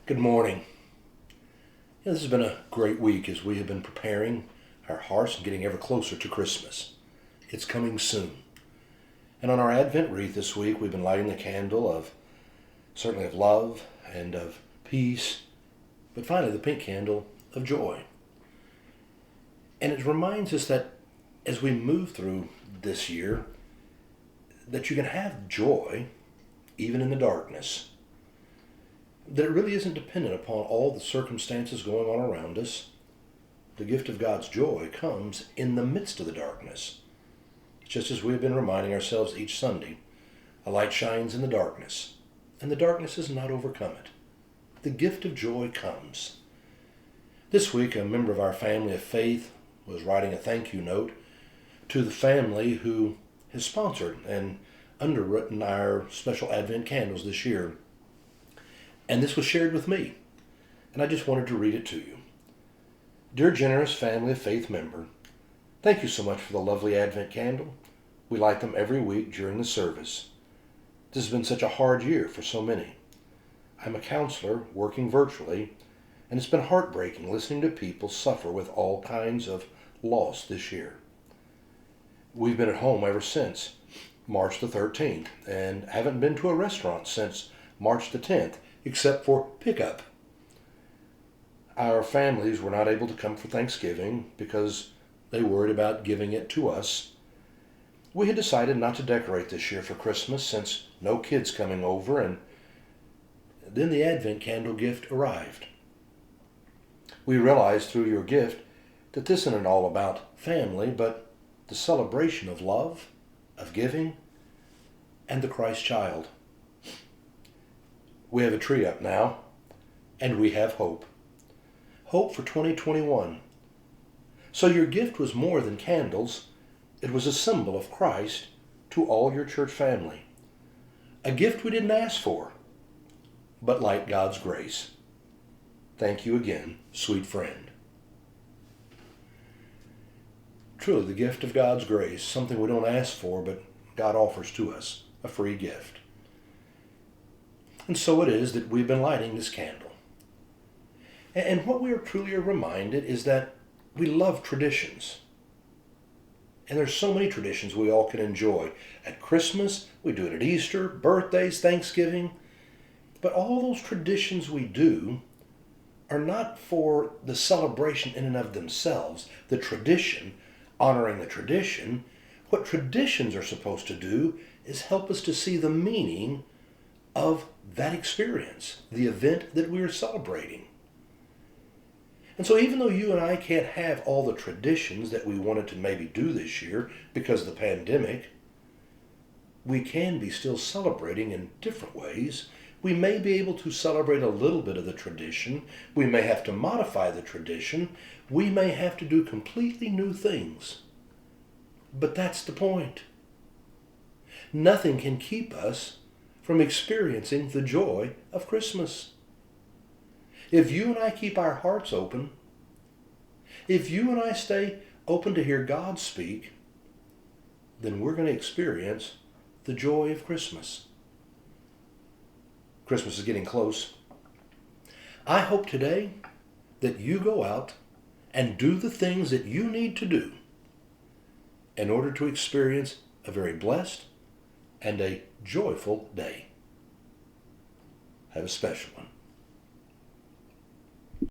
Good morning. This has been a great week as we have been preparing our hearts and getting ever closer to Christmas. It's coming soon. And on our Advent wreath this week, we've been lighting the candle certainly of love and of peace, but finally the pink candle of joy. And it reminds us that as we move through this year, that you can have joy even in the darkness. That it really isn't dependent upon all the circumstances going on around us. The gift of God's joy comes in the midst of the darkness. Just as we have been reminding ourselves each Sunday, a light shines in the darkness, and the darkness does not overcome it. The gift of joy comes. This week, a member of our family of faith was writing a thank you note to the family who has sponsored and underwritten our special Advent candles this year. And this was shared with me, and I just wanted to read it to you. Dear generous family of faith member, thank you so much for the lovely Advent candle. We light them every week during the service. This has been such a hard year for so many. I'm a counselor working virtually, and it's been heartbreaking listening to people suffer with all kinds of loss this year. We've been at home ever since March the 13th, and haven't been to a restaurant since March the 10th, except for pickup. Our families were not able to come for Thanksgiving because they worried about giving it to us. We had decided not to decorate this year for Christmas since no kids coming over, and then the Advent candle gift arrived. We realized through your gift that this isn't all about family, but the celebration of love, of giving, and the Christ child. We have a tree up now, and we have hope. Hope for 2021. So your gift was more than candles. It was a symbol of Christ to all your church family. A gift we didn't ask for, but like God's grace. Thank you again, sweet friend. Truly, the gift of God's grace, something we don't ask for, but God offers to us, a free gift. And so it is that we've been lighting this candle. And what we are truly reminded is that we love traditions. And there's so many traditions we all can enjoy. At Christmas, we do it at Easter, birthdays, Thanksgiving. But all those traditions we do are not for the celebration in and of themselves, the tradition, honoring the tradition. What traditions are supposed to do is help us to see the meaning of that experience, the event that we are celebrating. And so even though you and I can't have all the traditions that we wanted to maybe do this year because of the pandemic, we can be still celebrating in different ways. We may be able to celebrate a little bit of the tradition. We may have to modify the tradition. We may have to do completely new things. But that's the point. Nothing can keep us from experiencing the joy of Christmas. If you and I keep our hearts open, if you and I stay open to hear God speak, then we're going to experience the joy of Christmas. Christmas is getting close. I hope today that you go out and do the things that you need to do in order to experience a very blessed and a joyful day. Have a special one.